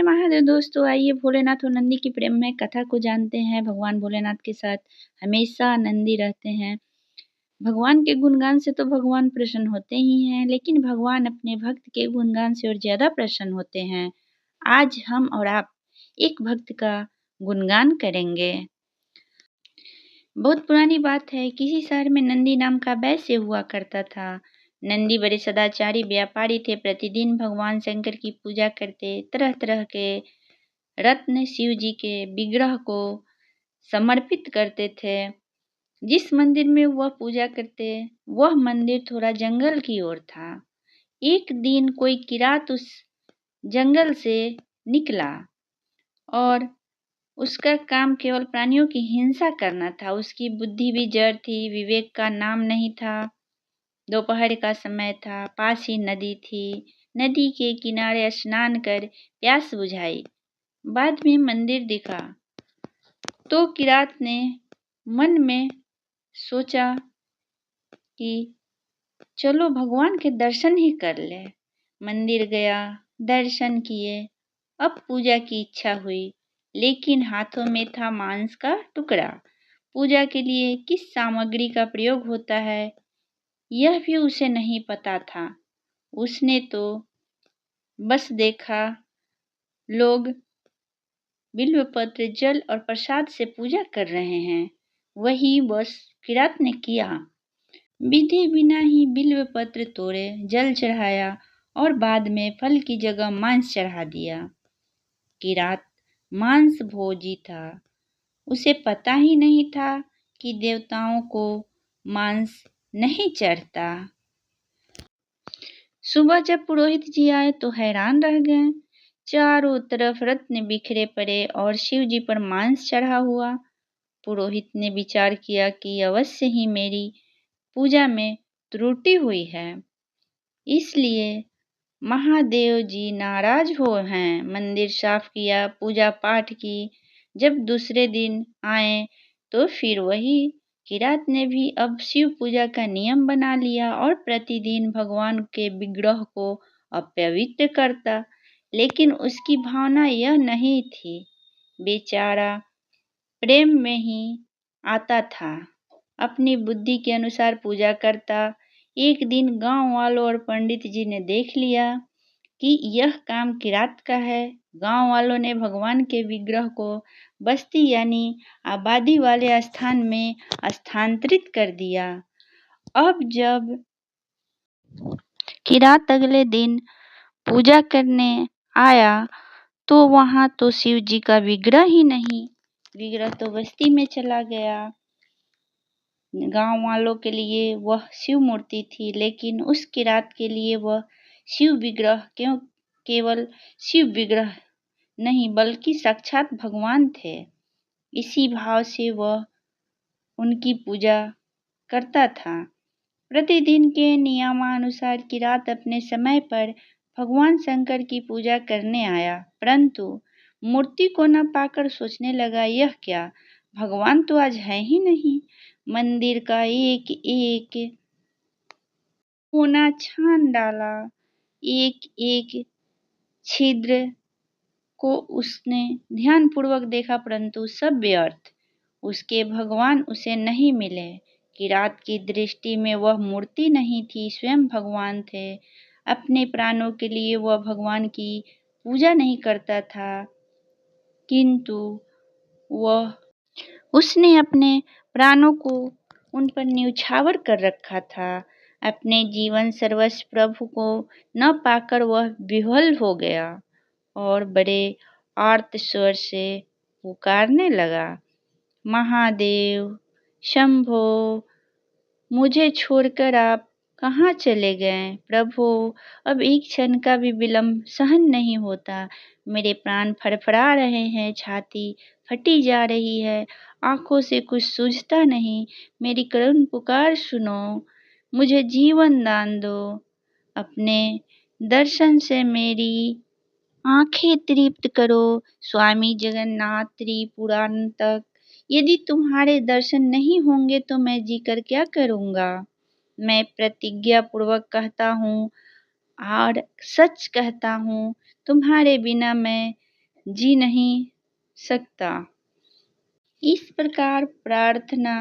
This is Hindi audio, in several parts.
महादेव दोस्तों, आइए भोलेनाथ और नंदी की प्रेममय कथा को जानते हैं। भगवान भोलेनाथ के साथ हमेशा नंदी रहते हैं। भगवान के गुणगान से तो भगवान प्रसन्न होते ही हैं, लेकिन भगवान अपने भक्त के गुणगान से और ज़्यादा प्रसन्न होते हैं। आज हम और आप एक भक्त का गुणगान करेंगे। बहुत पुरानी बात है, किसी शहर में नंदी नाम का वैश्य हुआ करता था। नंदी बड़े सदाचारी व्यापारी थे। प्रतिदिन भगवान शंकर की पूजा करते, तरह तरह के रत्न शिव जी के विग्रह को समर्पित करते थे। जिस मंदिर में वह पूजा करते, वह मंदिर थोड़ा जंगल की ओर था। एक दिन कोई किरात उस जंगल से निकला और उसका काम केवल प्राणियों की हिंसा करना था। उसकी बुद्धि भी जड़ थी, विवेक का नाम नहीं था। दोपहर का समय था, पास ही नदी थी। नदी के किनारे स्नान कर प्यास बुझाई। बाद में मंदिर दिखा तो किरात ने मन में सोचा कि चलो भगवान के दर्शन ही कर ले। मंदिर गया, दर्शन किए। अब पूजा की इच्छा हुई, लेकिन हाथों में था मांस का टुकड़ा। पूजा के लिए किस सामग्री का प्रयोग होता है, यह भी उसे नहीं पता था। उसने तो बस देखा लोग बिल्वपत्र, जल और प्रसाद से पूजा कर रहे हैं। वही बस किरात ने किया। विधि बिना ही बिल्वपत्र तोड़े, जल चढ़ाया और बाद में फल की जगह मांस चढ़ा दिया। किरात मांस भोजी था। उसे पता ही नहीं था कि देवताओं को मांस नहीं चढ़ता। सुबह जब पुरोहित जी आए तो हैरान रह गए। चारों तरफ रत्न बिखरे पड़े और शिव जी पर मांस चढ़ा हुआ। पुरोहित ने विचार किया कि अवश्य ही मेरी पूजा में त्रुटि हुई है, इसलिए महादेव जी नाराज हो हैं। मंदिर साफ किया, पूजा पाठ की। जब दूसरे दिन आए तो फिर वही किरात ने भी अब शिव पूजा का नियम बना लिया और प्रतिदिन भगवान के विग्रह को अपवित्र करता। लेकिन उसकी भावना यह नहीं थी। बेचारा प्रेम में ही आता था, अपनी बुद्धि के अनुसार पूजा करता। एक दिन गांव वालों और पंडित जी ने देख लिया कि यह काम किरात का है। गांव वालों ने भगवान के विग्रह को बस्ती यानी आबादी वाले स्थान में स्थानांतरित कर दिया। अब जब किरात अगले दिन पूजा करने आया तो वहां तो शिव जी का विग्रह ही नहीं। विग्रह तो बस्ती में चला गया। गांव वालों के लिए वह शिव मूर्ति थी, लेकिन उस किरात के लिए वह शिव विग्रह केवल शिव विग्रह नहीं बल्कि साक्षात भगवान थे। इसी भाव से वह उनकी पूजा करता था। प्रतिदिन के नियमानुसार किरात अपने समय पर भगवान शंकर की पूजा करने आया, परंतु मूर्ति को न पाकर सोचने लगा, यह क्या, भगवान तो आज है ही नहीं। मंदिर का एक एक कोना छान डाला। एक एक छिद्र को उसने ध्यानपूर्वक देखा, परंतु सब व्यर्थ। उसके भगवान उसे नहीं मिले। किरात की दृष्टि में वह मूर्ति नहीं थी, स्वयं भगवान थे। अपने प्राणों के लिए वह भगवान की पूजा नहीं करता था, किंतु उसने अपने प्राणों को उन पर न्यौछावर कर रखा था। अपने जीवन सर्वस्व प्रभु को न पाकर वह विह्वल हो गया और बड़े आर्त स्वर से पुकारने लगा, महादेव, शंभो, मुझे छोड़कर आप कहाँ चले गए? प्रभु, अब एक क्षण का भी विलंब सहन नहीं होता। मेरे प्राण फड़फड़ा रहे हैं, छाती फटी जा रही है, आंखों से कुछ सूझता नहीं। मेरी करुण पुकार सुनो, मुझे जीवन दान दो। अपने दर्शन से मेरी आंखें तृप्त करो, स्वामी जगन्नाथ त्रिपुरांतक। यदि तुम्हारे दर्शन नहीं होंगे तो मैं जीकर क्या करूँगा? मैं प्रतिज्ञा पूर्वक कहता हूँ और सच कहता हूँ, तुम्हारे बिना मैं जी नहीं सकता। इस प्रकार प्रार्थना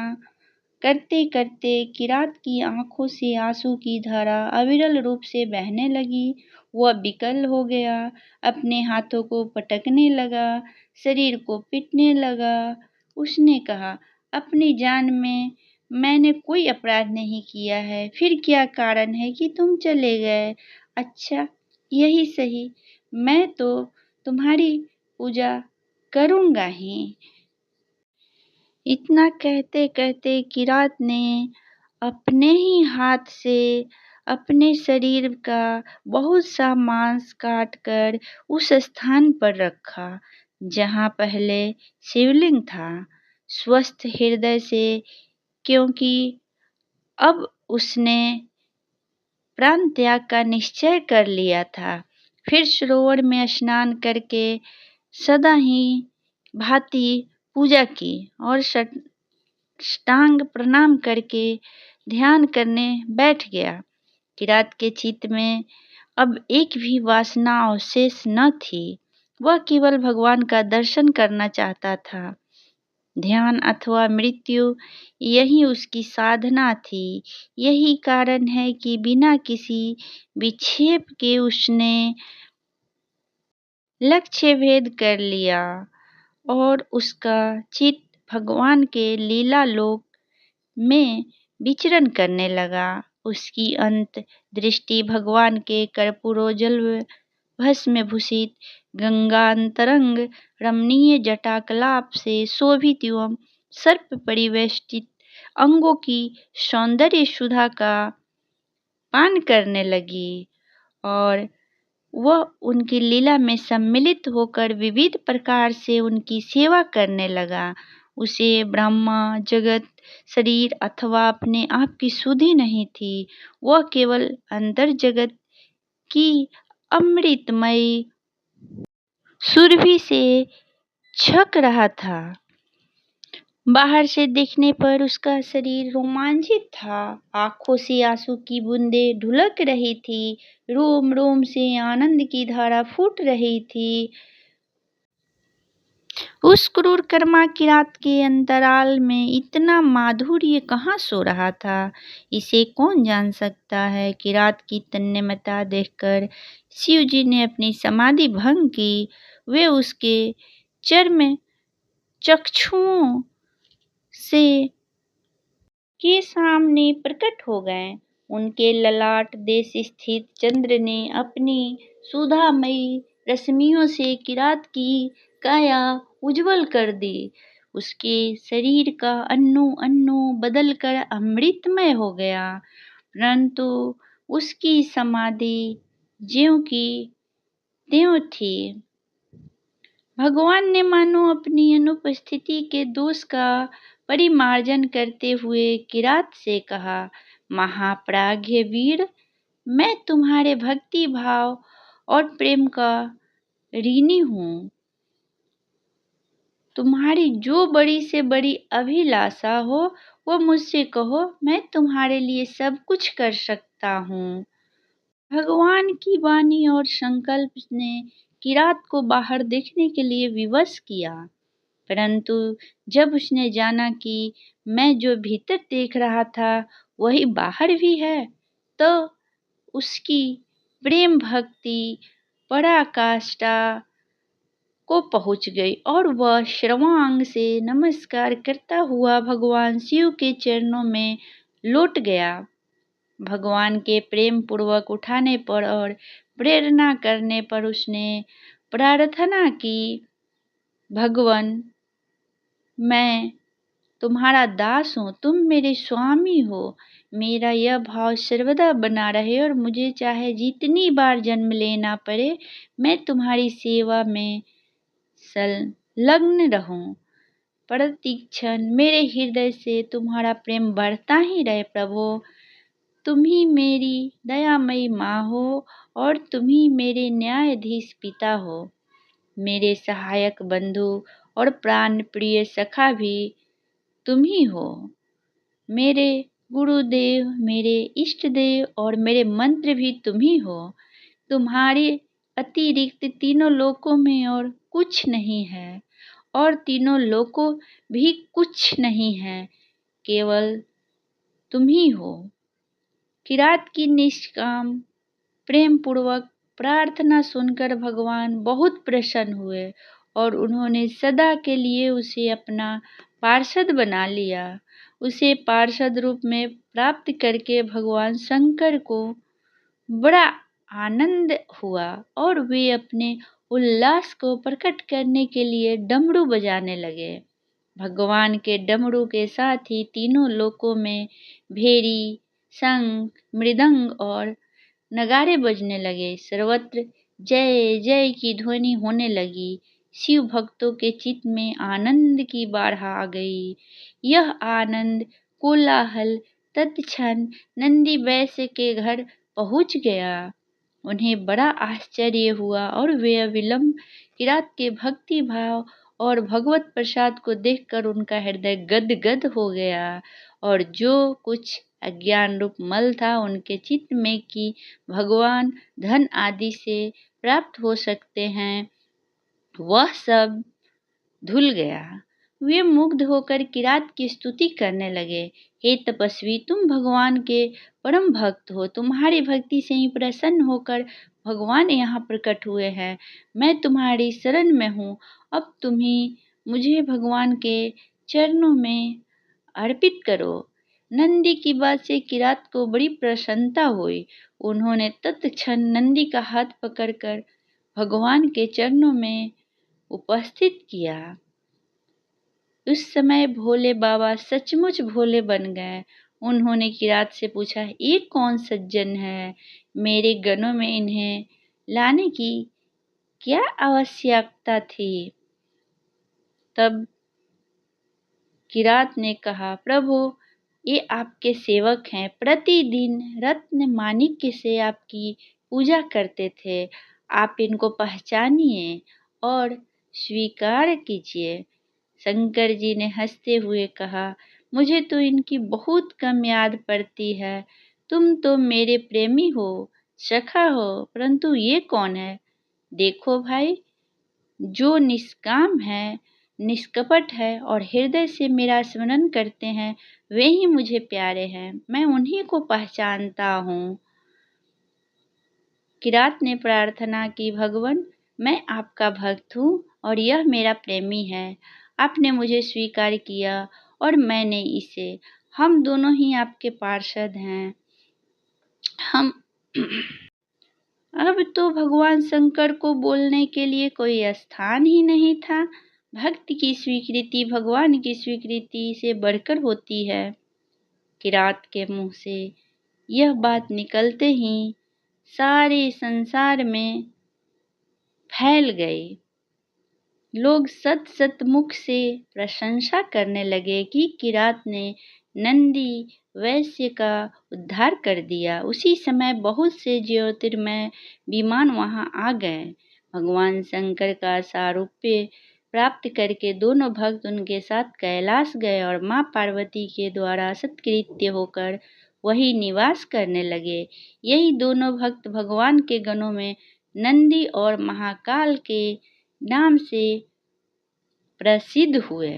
करते करते किरात की आंखों से आंसू की धारा अविरल रूप से बहने लगी। वह विकल हो गया, अपने हाथों को पटकने लगा, शरीर को पीटने लगा। उसने कहा, अपनी जान में मैंने कोई अपराध नहीं किया है, फिर क्या कारण है कि तुम चले गए? अच्छा, यही सही, मैं तो तुम्हारी पूजा करूंगा ही। इतना कहते कहते किरात ने अपने ही हाथ से अपने शरीर का बहुत सा मांस काट कर उस स्थान पर रखा जहाँ पहले शिवलिंग था। स्वस्थ हृदय से, क्योंकि अब उसने प्राण त्याग का निश्चय कर लिया था, फिर सरोवर में स्नान करके सदा ही भांति पूजा की और साष्टांग प्रणाम करके ध्यान करने बैठ गया। किरात के चित्त में अब एक भी वासना अवशेष न थी। वह केवल भगवान का दर्शन करना चाहता था। ध्यान अथवा मृत्यु, यही उसकी साधना थी। यही कारण है कि बिना किसी विक्षेप के उसने लक्ष्य भेद कर लिया और उसका चित्त भगवान के लीला लोक में विचरण करने लगा। उसकी अंत दृष्टि भगवान के कर्पूरोज्वल भस्म भूषित गंगांतरंग रमणीय जटाकलाप से शोभित एवं सर्प परिवेष्टित अंगों की सौंदर्य सुधा का पान करने लगी और वह उनकी लीला में सम्मिलित होकर विविध प्रकार से उनकी सेवा करने लगा। उसे ब्रह्मा जगत शरीर अथवा अपने आप की सुधि नहीं थी। वह केवल अंतर जगत की अमृतमयी सुरभि से छक रहा था। बाहर से देखने पर उसका शरीर रोमांचित था, आंखों से आंसू की बूंदें ढुलक रही थी, रोम रोम से आनंद की धारा फूट रही थी। उस क्रूर कर्मा किरात के अंतराल में इतना माधुर्य कहाँ सो रहा था, इसे कौन जान सकता है। किरात की तन्मयता देखकर शिव जी ने अपनी समाधि भंग की। वे उसके चर्म चक्षुओं से के सामने प्रकट हो गए। उनके ललाट देश स्थित चंद्र ने अपनी सुधामयी रश्मियों से किरात की काया उज्जवल कर दी। उसके शरीर का अन्नू अन्नू बदलकर अमृतमय हो गया, परंतु उसकी समाधि ज्यों की त्यों थी। भगवान ने मानो अपनी अनुपस्थिति के दोष का परिमार्जन करते हुए किरात से कहा, महाप्राज्य वीर, मैं तुम्हारे भक्ति भाव और प्रेम का ऋणी हूँ। तुम्हारी जो बड़ी से बड़ी अभिलाषा हो वो मुझसे कहो, मैं तुम्हारे लिए सब कुछ कर सकता हूँ। भगवान की वाणी और संकल्प ने किरात को बाहर देखने के लिए विवश किया, परंतु जब उसने जाना कि मैं जो भीतर देख रहा था वही बाहर भी है, तो उसकी प्रेम भक्ति पराकाष्ठा को पहुंच गई और वह सर्वांग से नमस्कार करता हुआ भगवान शिव के चरणों में लौट गया। भगवान के प्रेम पूर्वक उठाने पर और प्रेरणा करने पर उसने प्रार्थना की, भगवान, मैं तुम्हारा दास हूँ, तुम मेरे स्वामी हो। मेरा यह भाव सर्वदा बना रहे और मुझे चाहे जितनी बार जन्म लेना पड़े, मैं तुम्हारी सेवा में संलग्न रहूं। प्रतिक्षण मेरे हृदय से तुम्हारा प्रेम बढ़ता ही रहे। प्रभु, तुम ही मेरी दयामयी माँ हो और तुम ही मेरे न्यायाधीश पिता हो। मेरे सहायक बंधु और प्राण प्रिय सखा भी तुम ही हो। मेरे गुरुदेव, मेरे इष्ट देव और मेरे मंत्र भी तुम ही हो। तुम्हारे अतिरिक्त तीनों लोकों में और कुछ नहीं है और तीनों लोकों भी कुछ नहीं है, केवल तुम ही हो। किरात की निष्काम प्रेम पूर्वक प्रार्थना सुनकर भगवान बहुत प्रसन्न हुए और उन्होंने सदा के लिए उसे अपना पार्षद बना लिया। उसे पार्षद रूप में प्राप्त करके भगवान शंकर को बड़ा आनंद हुआ और वे अपने उल्लास को प्रकट करने के लिए डमरू बजाने लगे। भगवान के डमरू के साथ ही तीनों लोकों में भेरी, शंख, मृदंग और नगाड़े बजने लगे। सर्वत्र जय जय की ध्वनि होने लगी। शिव भक्तों के चित्त में आनंद की बाढ़ आ गई। यह आनंद कोलाहल तत्क्षण नंदी वैश्य के घर पहुंच गया। उन्हें बड़ा आश्चर्य हुआ और वे अविलंब किरात के भक्ति भाव और भगवत प्रसाद को देखकर उनका हृदय गदगद हो गया और जो कुछ अज्ञान रूप मल था उनके चित्त में कि भगवान धन आदि से प्राप्त हो सकते हैं, वह सब धुल गया। वे मुग्ध होकर किरात की स्तुति करने लगे। हे तपस्वी, तुम भगवान के परम भक्त हो। तुम्हारी भक्ति से ही प्रसन्न होकर भगवान यहाँ प्रकट हुए हैं। मैं तुम्हारी शरण में हूँ। अब तुम ही मुझे भगवान के चरणों में अर्पित करो। नंदी की बात से किरात को बड़ी प्रसन्नता हुई। उन्होंने तत्क्षण नंदी का हाथ पकड़कर भगवान के चरणों में उपस्थित किया। उस समय भोले बाबा सचमुच भोले बन गए। उन्होंने किरात से पूछा, ये कौन सज्जन है? मेरे गनों में इन्हें लाने की क्या आवश्यकता थी? तब किरात ने कहा, प्रभु, ये आपके सेवक हैं। प्रतिदिन रत्न माणिक्य से आपकी पूजा करते थे। आप इनको पहचानिए और स्वीकार कीजिए। शंकर जी ने हंसते हुए कहा, मुझे तो इनकी बहुत कम याद पड़ती है। तुम तो मेरे प्रेमी हो, सखा हो, परंतु ये कौन है? देखो भाई, जो निष्काम है, निष्कपट है और हृदय से मेरा स्मरण करते हैं, वे ही मुझे प्यारे हैं। मैं उन्हीं को पहचानता हूँ। किरात ने प्रार्थना की, भगवान, मैं आपका भक्त हूँ और यह मेरा प्रेमी है। आपने मुझे स्वीकार किया और मैंने इसे। हम दोनों ही आपके पार्षद हैं। हम अब तो भगवान शंकर को बोलने के लिए कोई स्थान ही नहीं था। भक्त की स्वीकृति भगवान की स्वीकृति से बढ़कर होती है। किरात के मुंह से यह बात निकलते ही सारे संसार में फैल गई। लोग सत सत मुख से प्रशंसा करने लगे कि किरात ने नंदी वैश्य का उद्धार कर दिया। उसी समय बहुत से ज्योतिर्मय विमान वहां आ गए। भगवान शंकर का सारूप्य प्राप्त करके दोनों भक्त उनके साथ कैलाश गए और मां पार्वती के द्वारा सत्कृत्य होकर वही निवास करने लगे। यही दोनों भक्त भगवान के गणों में नंदी और महाकाल के नाम से प्रसिद्ध हुए।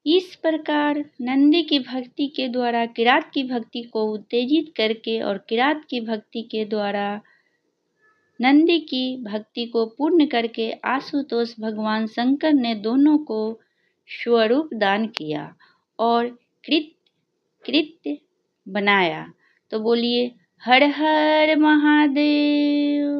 इस प्रकार नंदी की भक्ति के द्वारा किरात की भक्ति को उत्तेजित करके और किरात की भक्ति के द्वारा नंदी की भक्ति को पूर्ण करके आशुतोष भगवान शंकर ने दोनों को स्वरूप दान किया और कृत्य बनाया। तो बोलिए, हर हर महादेव।